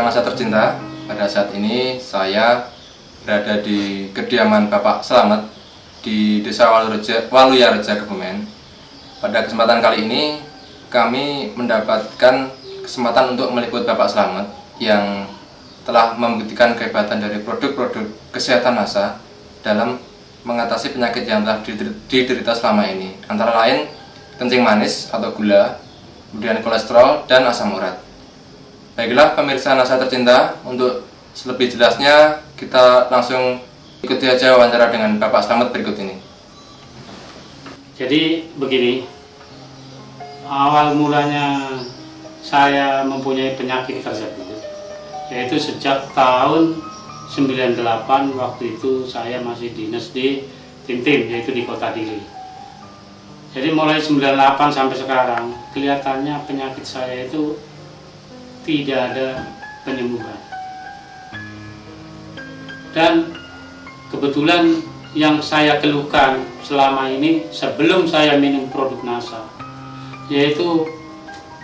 masa tercinta, pada saat ini saya berada di kediaman Bapak Slamet di Desa Waluyareja, Kebumen. Pada kesempatan kali ini kami mendapatkan kesempatan untuk meliput Bapak Slamet yang telah membuktikan kehebatan dari produk-produk kesehatan NASA dalam mengatasi penyakit yang telah diderita selama ini, antara lain kencing manis atau gula, kemudian kolesterol dan asam urat. Baiklah pemirsa NASA tercinta, untuk lebih jelasnya kita langsung ikuti aja wawancara dengan Bapak Slamet berikut ini. Jadi begini, awal mulanya saya mempunyai penyakit tersebut yaitu sejak tahun 98. Waktu itu saya masih dinas di Timtim, yaitu di Kota Dili. Jadi mulai 98 sampai sekarang kelihatannya penyakit saya itu tidak ada penyembuhan. Dan kebetulan yang saya keluhkan selama ini sebelum saya minum produk NASA, yaitu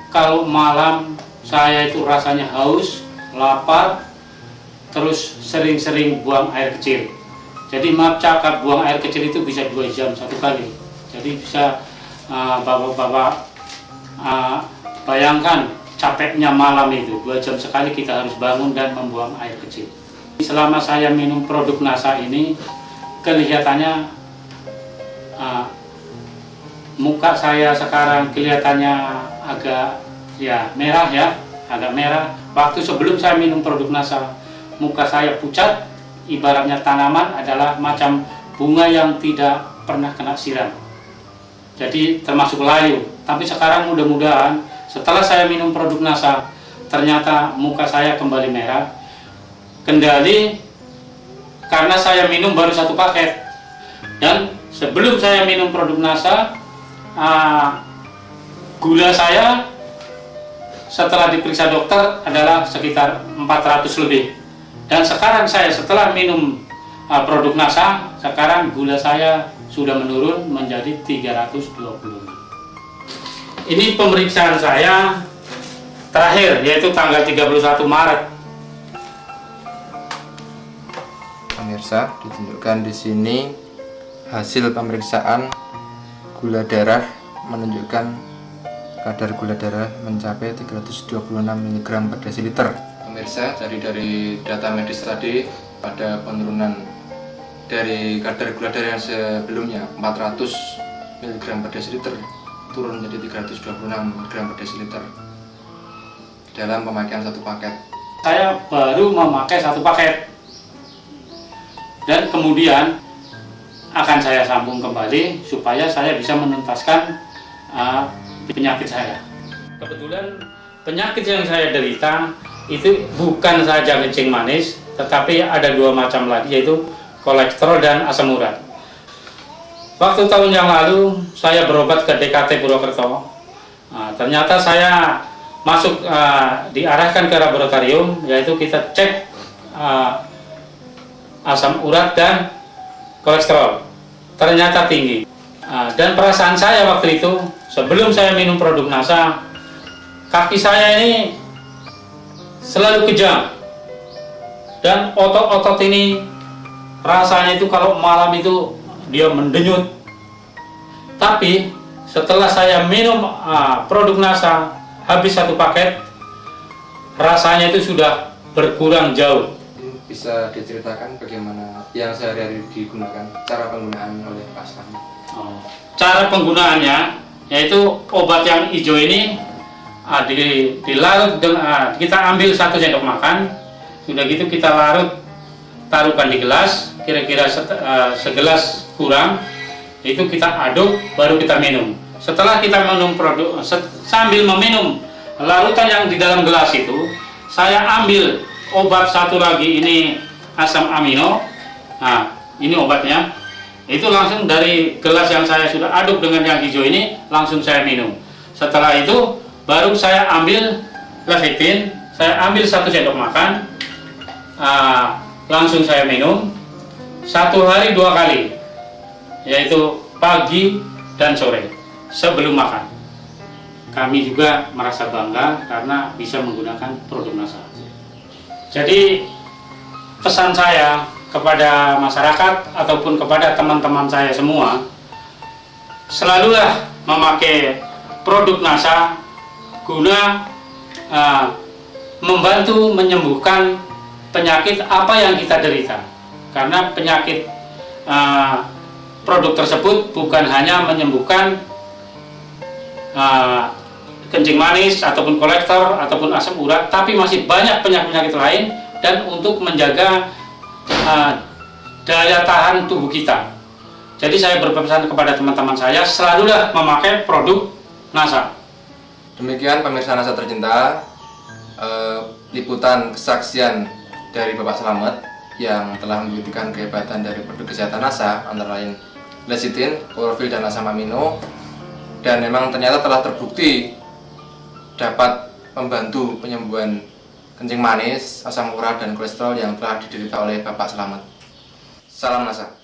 kalau malam saya itu rasanya haus, lapar, terus sering-sering buang air kecil. Jadi maaf cakap, buang air kecil itu bisa 2 jam satu kali. Jadi bisa bapak-bapak bayangkan capeknya malam itu, 2 jam sekali kita harus bangun dan membuang air kecil. Selama saya minum produk NASA ini, kelihatannya muka saya sekarang kelihatannya agak merah ya, agak merah. Waktu sebelum saya minum produk NASA, muka saya pucat, ibaratnya tanaman adalah macam bunga yang tidak pernah kena siram. Jadi termasuk layu. Tapi sekarang mudah-mudahan setelah saya minum produk NASA, ternyata muka saya kembali merah. Kendali karena saya minum baru 1 paket. Dan sebelum saya minum produk NASA, gula saya setelah diperiksa dokter adalah sekitar 400 lebih. Dan sekarang saya setelah minum produk NASA, sekarang gula saya sudah menurun menjadi 320. Ini pemeriksaan saya terakhir, yaitu tanggal 31 Maret. Pemirsa, ditunjukkan di sini hasil pemeriksaan gula darah, menunjukkan kadar gula darah mencapai 326 mg per desiliter. Pemirsa, dari data medis tadi ada penurunan dari kadar gula darah yang sebelumnya 400 mg per desiliter turun menjadi 326 mg per desiliter dalam pemakaian 1 paket. Saya baru memakai 1 paket dan kemudian akan saya sambung kembali supaya saya bisa menuntaskan penyakit saya. Kebetulan penyakit yang saya derita itu bukan saja kencing manis, tetapi ada 2 macam lagi, yaitu kolesterol dan asam urat. Waktu tahun yang lalu saya berobat ke DKT Purwokerto. Ternyata saya masuk diarahkan ke laboratorium, yaitu kita cek asam urat dan kolesterol. Ternyata tinggi. Dan perasaan saya waktu itu sebelum saya minum produk NASA, kaki saya ini selalu kejang dan otot-otot ini rasanya itu kalau malam itu dia mendenyut. Tapi setelah saya minum produk NASA habis 1 paket, rasanya itu sudah berkurang jauh. Bisa diceritakan bagaimana yang sehari-hari digunakan, cara penggunaan oleh Pak Slamet? Cara penggunaannya yaitu obat yang hijau ini dilarut dengan kita ambil 1 sendok makan, sudah gitu kita larut, taruhkan di gelas, kira-kira segelas kurang, itu kita aduk baru kita minum. Setelah kita minum produk, sambil meminum larutan yang di dalam gelas itu, saya ambil obat 1 lagi, ini asam amino. Nah, ini obatnya. Itu langsung dari gelas yang saya sudah aduk dengan yang hijau ini, langsung saya minum. Setelah itu baru saya ambil Levitin, saya ambil 1 sendok makan, langsung saya minum 1 hari 2 kali, yaitu pagi dan sore sebelum makan. Kami juga merasa bangga karena bisa menggunakan produk NASA. Jadi pesan saya kepada masyarakat ataupun kepada teman-teman saya semua, selalulah memakai produk NASA guna membantu menyembuhkan penyakit apa yang kita derita. Karena penyakit produk tersebut bukan hanya menyembuhkan kencing manis ataupun kolektor ataupun asam urat, tapi masih banyak penyakit-penyakit lain, dan untuk menjaga daya tahan tubuh kita. Jadi saya berpesan kepada teman-teman saya, selalulah memakai produk NASA. Demikian pemirsa NASA tercinta, liputan kesaksian dari Bapak Slamet yang telah membuktikan kehebatan dari produk kesehatan NASA, antara lain lecithin, klorofil, dan asam amino, dan memang ternyata telah terbukti dapat membantu penyembuhan kencing manis, asam urat, dan kolesterol yang telah diderita oleh Bapak Slamet. Salam NASA.